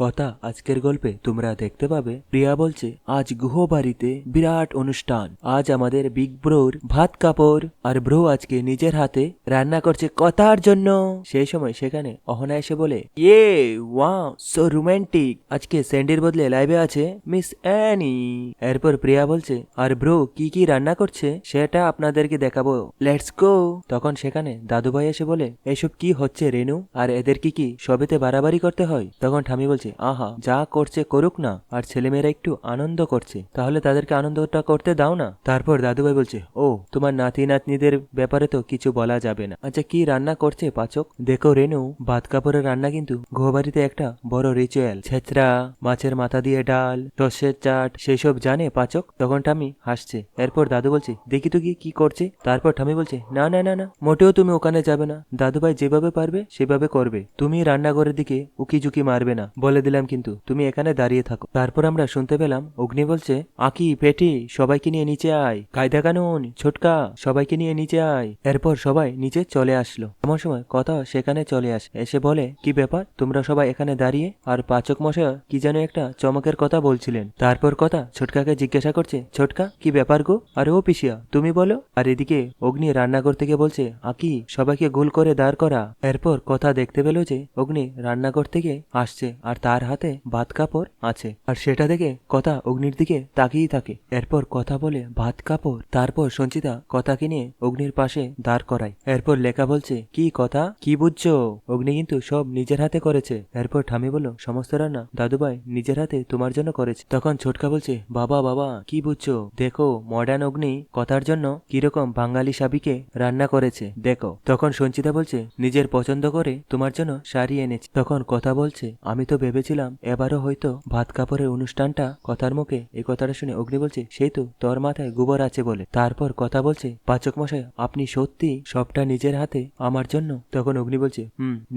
কথা আজকের গল্পে তোমরা দেখতে পাবে প্রিয়া বলছে আজ গুহ বাড়িতে বিরাট অনুষ্ঠান। আজ আমাদের বিগ ব্রোর ভাত কাপড় আর ব্রো আজকে নিজের হাতে রান্না করছে কথার জন্য। সেই সময় সেখানে অহনা এসে বলে ইয়ে ওয়াও সো রোমান্টিক, আজকে স্যান্ডির বদলে লাইভে আছে মিস অ্যানি। এরপর প্রিয়া বলছে আর ব্রো কি কি রান্না করছে সেটা আপনাদেরকে দেখাবো, লেটস গো। তখন সেখানে দাদুভাই এসে বলে এসব কি হচ্ছে রেনু, আর এদের কি সবেতে বাড়াবাড়ি করতে হয়? তখন ঠামি বলছে আহা যা করছে করুক না, আর ছেলেমেয়েরা একটু আনন্দ করছে তাহলে তাদেরকে আনন্দটা করতে দাও না। তারপর দাদুভাই বলছে ও তোমার নাতি নাতনিদের ব্যাপারে তো কিছু বলা যাবে না। আচ্ছা কি রান্না করছে পাচক? দেখো রেনু, ভাত কাপড়ের রান্না কিন্তু ঘোবাড়িতে একটা বড় রিচুয়াল। ছেচড়া, মাছের মাথা দিয়ে ডাল, টসের চাট, সেসব জানে পাচক। তখন ঠামি হাসছে। এরপর দাদু বলছে দেখি তো কি করছে। তারপর ঠামি বলছে না না না না, মোটেও তুমি ওখানে যাবে না। দাদুভাই যেভাবে পারবে সেভাবে করবে, তুমি রান্নাঘরের দিকে উকি ঝুঁকি মারবে না, বলে দিলাম কিন্তু। তুমি এখানে দাঁড়িয়ে থাকো। তারপর আমরা শুনতে পেলাম অগ্নি বলছে আকি পেটি সবাইকে নিয়ে নিচে আয়, কায়দা কানুন ছোটকা সবাইকে নিয়ে নিচে আয়। এরপর সবাই নিচে চলে আসলো। এমন সময় কথা সেখানে চলে আসে, এসে বলে কি ব্যাপার তোমরা সবাই এখানে দাঁড়িয়ে? আর পাচক মশাই কি যেন একটা চমকের কথা বলছিলেন। তারপর কথা ছোটকাকে জিজ্ঞাসা করছে ছোটকা কি ব্যাপার গো? আর ও পিসিয়া তুমি বলো। আর এদিকে অগ্নি রান্নাঘর থেকে বলছে আকি সবাইকে গোল করে দাঁড় করা। এরপর কথা দেখতে পেল যে অগ্নি রান্নাঘর থেকে আসছে আর তার হাতে ভাত কাপড় আছে, আর সেটা দেখে কথা অগ্নির দিকে তাকিয়ে থাকে। এরপর কথা বলে ভাত কাপড়। তারপর সঞ্চিতা কথাকে নিয়ে অগ্নির পাশে দাঁড় করায়। এরপর লেখা বলছে কি কথা কি বুঝছো? অগ্নি কিন্তু সব নিজের হাতে করেছে। এরপর ঠামি বলল সমস্ত রান্না দাদুভাই নিজের হাতে তোমার জন্য করেছে। তখন ছোটকা বলছে বাবা বাবা কি বুঝছো, দেখো মডার্ন অগ্নি কথার জন্য কিরকম বাঙালি সাবিকে রান্না করেছে দেখো। তখন সঞ্চিতা বলছে নিজের পছন্দ করে তোমার জন্য শাড়ি এনেছে। তখন কথা বলছে আমি তো ভেবেছিলাম এবারও হয়তো ভাত কাপড়ের অনুষ্ঠানটা। কথার মুখে এই কথাটা শুনে অগ্নি বলছে সেই তো তোর মাথায় গোবর আছে বলে। তারপর কথা বলছে পাচক মশাই আপনি সত্যি সবটা নিজের হাতে আমার জন্য? তখন অগ্নি বলছে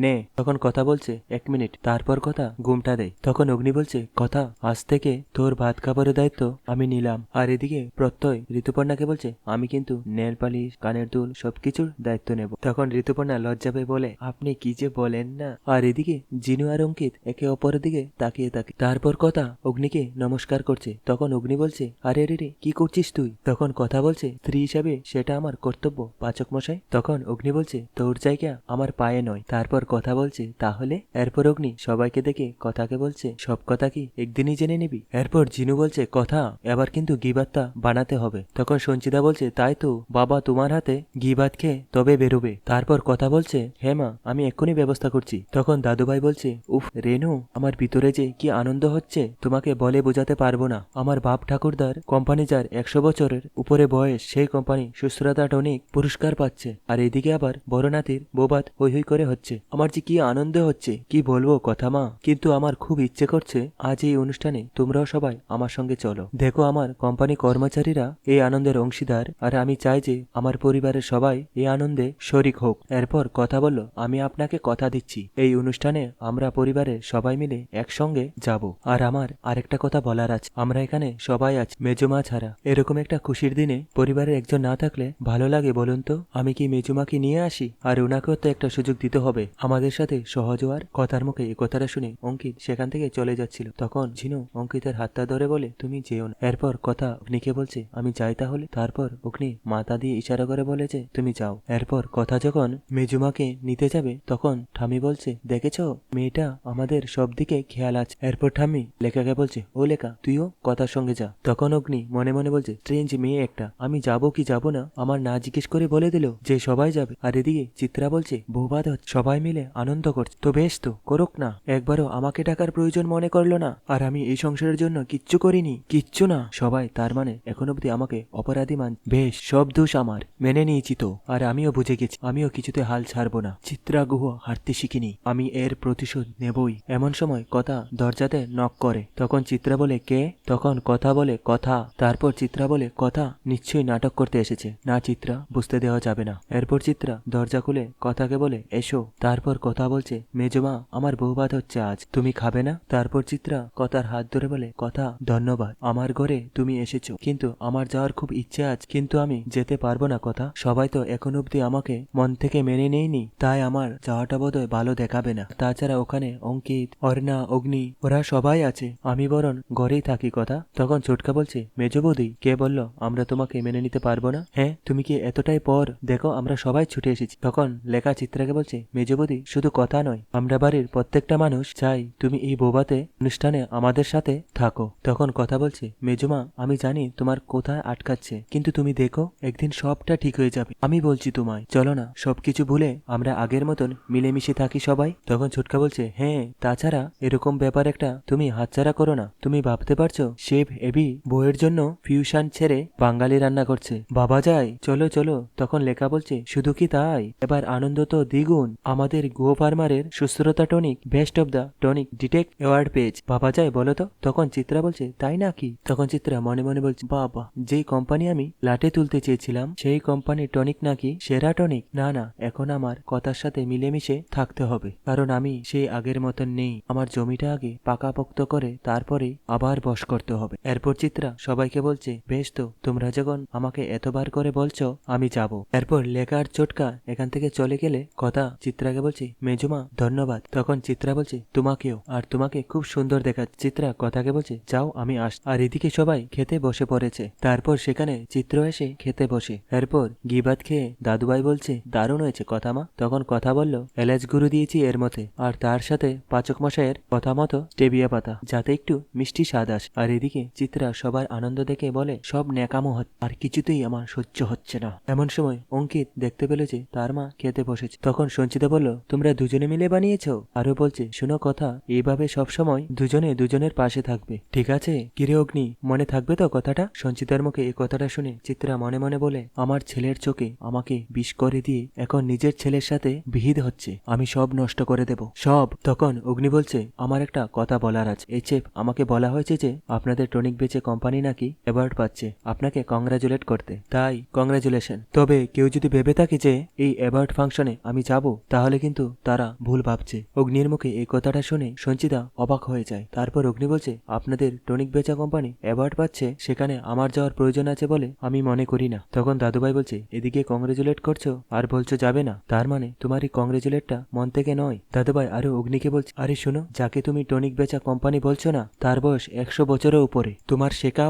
নে। তখন কথা বলছে এক মিনিট। তারপর কথা ঘুমটা দেয়। তখন অগ্নি বলছে কথা আজ থেকে তোর ভাত কাপড়ের দায়িত্ব আমি নিলাম। আর এদিকে প্রত্যয় ঋতুপর্ণাকে বলছে আমি কিন্তু নেল পালিশ কানের দুল সবকিছুর দায়িত্ব নেব। তখন ঋতুপর্ণা লজ্জা পেয়ে বলে আপনি কি যে বলেন না। আর এদিকে জিনু আর অঙ্কিত একে অপরের দিকে তাকিয়ে থাকে। তারপর কথা অগ্নিকে নমস্কার করছে। তখন অগ্নি বলছে আরে রে কি করছিস তুই? তখন কথা বলছে স্ত্রী হিসাবে সেটা আমার কর্তব্য পাচক মশাই। তখন অগ্নি বলছে তোর জায়গা আমার পায়ে নয়। তারপর কথা বলছে তাহলে? এরপর অগ্নি সবাইকে দেখে কথাকে বলছে সব কথা কি একদিনই জেনে নিবি? এরপর জিনু বলছে কথা এবার কিন্তু গিবাতটা বানাতে হবে। তখন সঞ্চিতা বলছে তাই তো বাবা তোমার হাতে গিবাত খেয়ে তবে বেরোবে। তারপর কথা বলছে হ্যাঁ মা আমি এক্ষুনি ব্যবস্থা করছি। তখন দাদুভাই বলছে উফ রেনু আমার ভিতরে যে কি আনন্দ হচ্ছে তোমাকে বলে বোঝাতে পারবো না। আমার বাপ ঠাকুরদার কোম্পানি যার 100 বছরের উপরে বয়স, সেই কোম্পানি সুশ্রতা টনিক পুরস্কার পাচ্ছে। আর এদিকে আবার বড় নাতির বোবাত হই হই করে হচ্ছে। আমার যে কি আনন্দ হচ্ছে কি বলবো কথা মা। কিন্তু আমার খুব ইচ্ছে করছে আজ এই অনুষ্ঠানে তোমরাও সবাই আমার সঙ্গে চলো। দেখো আমার কোম্পানি কর্মচারীরা এই আনন্দের অংশীদার, আর আমি চাই যে আমার পরিবারের সবাই এই আনন্দে শরিক হোক। এরপর কথা বলল আমি আপনাকে কথা দিচ্ছি এই অনুষ্ঠানে আমরা পরিবারের সবাই মিলে একসঙ্গে যাব। আর আমার আরেকটা কথা বলার আছে, আমরা এখানে সবাই আছি মেজমা ছাড়া। এরকম একটা খুশির দিনে পরিবারের একজন না থাকলে ভালো লাগে বলুন তো? আমি কি মেজুমাকে নিয়ে আসি? আর ওনাকেও তো একটা সুযোগ দিতে হবে আমাদের সাথে সহজ হওয়ার। কথার মুখে এই কথাটা শুনে অঙ্কিত সেখান থেকে চলে যাচ্ছিল। তখন ঝিনু অঙ্কিতের হাতটা ধরে বলে তুমি যেও না। এরপর কথা অগ্নিকে বলছে আমি যাই তাহলে। তারপর অগ্নি মাথা দিয়ে ইশারা করে বলেছে তুমি যাও। এরপর কথা যখন মেজুমাকে নিতে যাবে তখন ঠামি বলছে দেখেছো মেয়েটা আমাদের সব দিকে খেয়াল আছে। এরপর ঠামি লেখাকে বলছে ও লেখা তুইও কথার সঙ্গে যা। তখন অগ্নি মনে মনে বলছে স্ট্রেঞ্জ মেয়ে একটা, আমি যাবো কি যাবো না আমার না জিজ্ঞেস করে বলে দিল যে সবাই যাবে। আর এদিকে চিত্রা বলছে বৌবাদ হচ্ছে সবাই মিলে আনন্দ করছে, তো বেশ তো করুক না, একবারও আমাকে ডাকার প্রয়োজন মনে করলো না। আর আমি এই সংসারের জন্য কিচ্ছু করিনি, কিচ্ছু না। সবাই তার মানে এখন অব্দি আমাকে অপরাধী মান, বেশ সব দোষ আমার, মেনে নিয়েছি তো। আর আমিও বুঝে গেছি আমিও কিছুতে হাল ছাড়বো না। চিত্রা গুহ হারতে শিখিনি, আমি এর প্রতিশোধ নেবই। এমন সময় কথা দরজাতে নক করে। তখন চিত্রা বলে কে? তখন কথা বলে কথা। তারপর চিত্রা বলে কথা নিশ্চয়ই নাটক করতে এসেছে না চিত্রা, বুঝতে দেওয়া যাবে না। এরপর চিত্রা দরজা খুলে কথাকে বলে এসো। তারপর কথা বলছে মেজমা আমার বৌভাত হচ্ছে আজ, তুমি খাবে না? তারপর চিত্রা কথার হাত ধরে বলে কথা ধন্যবাদ আমার ঘরে তুমি এসেছো, কিন্তু আমার যাওয়ার খুব ইচ্ছে আছে, কিন্তু আমি যেতে পারবো না। কথা সবাই তো এখন অব্দি আমাকে মন থেকে মেনে নেয়নি, তাই আমার যাওয়াটা বোধহয় ভালো দেখাবে না। তাছাড়া ওখানে অঙ্কিত অর্ণা, অগ্নি ওরা সবাই আছে, আমি বরং ঘরেই থাকি কথা। তখন ছোটকা বলছে, মেজ বৌদি কে বললো আমরা তোমাকে মেনে নিতে পারবো না? হ্যাঁ, তুমি কি এতটাই পর? দেখো আমরা সবাই ছুটে এসেছি। তখন লেখা চিত্রাকে বলছে, মেজ বৌদি শুধু কথা নয়, আমরা বাড়ির প্রত্যেকটা মানুষ চাই তুমি এই বোবাতে অনুষ্ঠানে আমাদের সাথে থাকো। তখন কথা বলছে, মেজমা আমি জানি তোমার কোথায় আটকাচ্ছে, কিন্তু তুমি দেখো একদিন সবটা ঠিক হয়ে যাবে। আমি বলছি তোমায়, চলো না সবকিছু ভুলে আমরা আগের মতন মিলেমিশে থাকি সবাই। তখন ছোটকা বলছে, হ্যাঁ, তাছাড়া এরকম ব্যাপার একটা তুমি হাতছাড়া করো না। তুমি ভাবতে পারছো শেফ এবি বউয়ের জন্য ফিউশন ছেড়ে বাঙালি রান্না করছে, বাবা যায়, চলো চলো। তখন লেখা বলছে, শুধু কি তাই, এবার আনন্দ তো দ্বিগুণ। আমাদের গো ফার্মারের সুস্থতা tonic best of the tonic detect award page, বাবা যায় বলো তো। তখন চিত্রা বলছে, তাই নাকি? তখন চিত্রা মনে মনে বলছে, বাবা, যেই কোম্পানি আমি লাটে তুলতে চেয়েছিলাম সেই কোম্পানির টনিক নাকি সেরা টনিক। না না, এখন আমার কথার সাথে মিলেমিশে থাকতে হবে, কারণ আমি সেই আগের মতন নেই। আমার জমিটা আগে পাকাপোক্ত করে তারপরে আবার বশ করতে হবে। এরপর চিত্রা সবাইকে বলছে, বেশ তো, তোমরা যখন আমাকে এতবার করে বলছো আমি যাব। এরপর লেখার চোটকা এখান থেকে চলে গেলে কথা চিত্রাকে বলছে, মেজমা ধন্যবাদ। তখন চিত্রা বলছে, তোমাকেও, আর তোমাকে খুব সুন্দর দেখাচ্ছে। চিত্রা কথাকে বলছে, যাও আমি আস। আর এদিকে সবাই খেতে বসে পড়েছে। তারপর সেখানে চিত্র এসে খেতে বসে। এরপর গিবাত খেয়ে দাদুভাই বলছে, দারুণ হয়েছে কথা মা। তখন কথা বলল, এলাচ গুঁড়ো দিয়েছি এর মধ্যে, আর তার সাথে পাচক মশাইয়ের কথা মতো স্টেবিয়া পাতা, যাতে একটু মিষ্টি স্বাদ আসে। আর এদিকে চিত্রা সবার আনন্দ দেখে বলে, সব ন্যাকামো হচ্ছে, আর কিছুতেই আমার সহ্য হচ্ছে না। এমন সময় অঙ্কিত দেখতে পেল যে তার মা খেতে বসেছে। তখন সঞ্চিতা বলল, তোমরা দুজনে মিলে বানিয়েছো? আরো বলছে, শুনো কথা, এইভাবে সবসময় দুজনে দুজনের পাশে থাকবে, ঠিক আছে? কিরে অগ্নি, মনে থাকবে তো কথাটা? সঞ্চিতার মুখে এই কথাটা শুনে চিত্রা মনে মনে বলে, আমার ছেলের চোখে আমাকে বিষ করে দিয়ে এখন নিজের ছেলের সাথে বিহিত হচ্ছে, আমি সব নষ্ট করে দেব, সব। তখন অগ্নি বলছে, আমার একটা কথা বলার আছে। এই চেপ আমাকে বলা হয়েছে যে আপনাদের টনিক বেচে কোম্পানি নাকি অ্যাওয়ার্ড পাচ্ছে, আপনাকে কংগ্রাচুলেট করতে, তাই কংগ্রাচুলেশন। তবে কেউ যদি ভেবে থাকে যে এই অ্যাওয়ার্ড ফাংশনে আমি যাব, তাহলে কিন্তু তারা ভুল ভাবছে। অগ্নির মুখে এই কথাটা শুনে সঞ্চিতা অবাক হয়ে যায়। তারপর অগ্নি বলছে, আপনাদের টনিক বেচা কোম্পানি অ্যাওয়ার্ড পাচ্ছে, সেখানে আমার যাওয়ার প্রয়োজন আছে বলে আমি মনে করি না। তখন দাদুভাই বলছে, এদিকে কংগ্রেচুলেট করছো আর বলছো যাবে না, তার মানে তোমার এই কংগ্রেচুলেটটা মন থেকে নয়। দাদুভাই আরো অগ্নিকে বলছে, আরে শোনো, যাকে তুমি টনিক বেচা কোম্পানি বলছো না, তার বয়স 100 বছরের উপরে। তোমার শেখা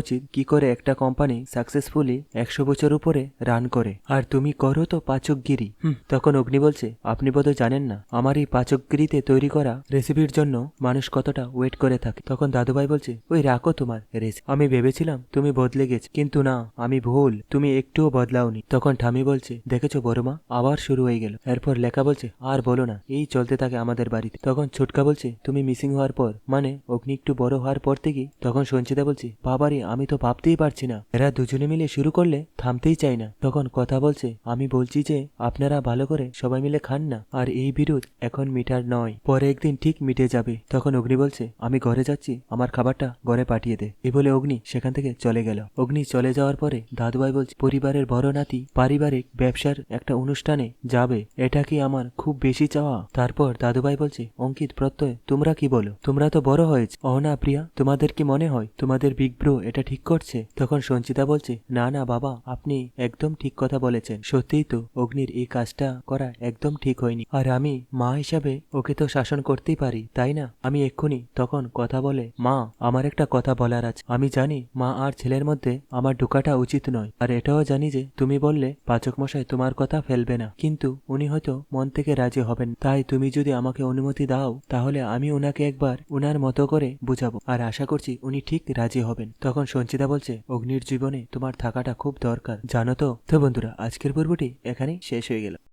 উচিত কি করে একটা কোম্পানি সাকসেসফুলি 100 বছর উপরে রান করে, আর তুমি করো তো পাচকগিরি। তখন অগ্নি বলছে, আপনি বোধহয় জানেন না আমার এই পাচকগিরিতে তৈরি করা রেসিপির জন্য মানুষ কতটা ওয়েট করে থাকে। তখন দাদুভাই বলছে, ওই রাখো তোমার রেসিপি, আমি ভেবেছিলাম তুমি বদলে গেছো, কিন্তু না, আমি ভুল, তুমি একটুও বদলাওনি। তখন ঠামি বলছে, দেখেছো বড়মা, আবার শুরু হয়ে গেল। এরপর লেখা বলছে, আর বলো না, এই চলতে থাকে আমাদের বাড়িতে। তখন ছোটকা বলছে, তুমি মিসিং হওয়ার পর, মানে অগ্নি একটু বড় হওয়ার পর থেকে। তখন সঞ্চিতা বলছে, বাবারে, আমি তো ভাবতেই পারছি না, এরা দুজনে মিলে শুরু করলে থামতেই চাই না। তখন কথা বলছে, আমি বলছি যে আপনারা ভালো করে সবাই মিলে খান না, আর এই বিরোধ এখন মিটার নয়, পরে একদিন ঠিক মিটে যাবে। তখন অগ্নি বলছে, আমি ঘরে যাচ্ছি, আমার খাবারটা ঘরে পাঠিয়ে দে। এ বলে অগ্নি সেখান থেকে চলে গেল। অগ্নি চলে যাওয়ার পরে দাদুভাই বলছে, পরিবারের বড় নাতি পারিবারিক ব্যবসার একটা অনুষ্ঠানে যাবে, এটা কি আমার খুব বেশি চাওয়া? তারপর দাদুভাই বলছে, অঙ্কিত, প্রত্যয়, তোমরা কি বলো? তোমরা তো বড় হয়েছে। না প্রিয়া, তোমাদের কি মনে হয় তোমাদের বিগ ব্রো এটা ঠিক করছে? তখন সঞ্চিতা বলছে, না না বাবা, আপনি একদম ঠিক কথা বলেছেন। সত্যিই তো অগ্নির এই কাজটা করা একদম ঠিক হয়নি, আর আমি মা হিসাবে ওকে তো শাসন করতেই পারি, তাই না? আমি এক্ষুনি। তখন কথা বলে, মা, আমার একটা কথা বলার আছে। আমি জানি মা আর ছেলের মধ্যে আমার ঢোকাটা উচিত নয়, আর এটাও জানি যে তুমি বললে পাচক মশাই তোমার কথা ফেলবে না, কিন্তু উনি হয়তো মন থেকে রাজি হবেন। তাই তুমি যদি আমাকে অনুমতি দাও, তাহলে আমি ওনাকে একবার ওনার মতো করে বুঝাবো, আর আশা করছি উনি ঠিক রাজি হবেন। তখন সঞ্চিতা বলছে, অগ্নির জীবনে তোমার থাকাটা খুব দরকার, জানো তো। তো বন্ধুরা, আজকের পর্বটি এখানেই শেষ হয়ে গেল।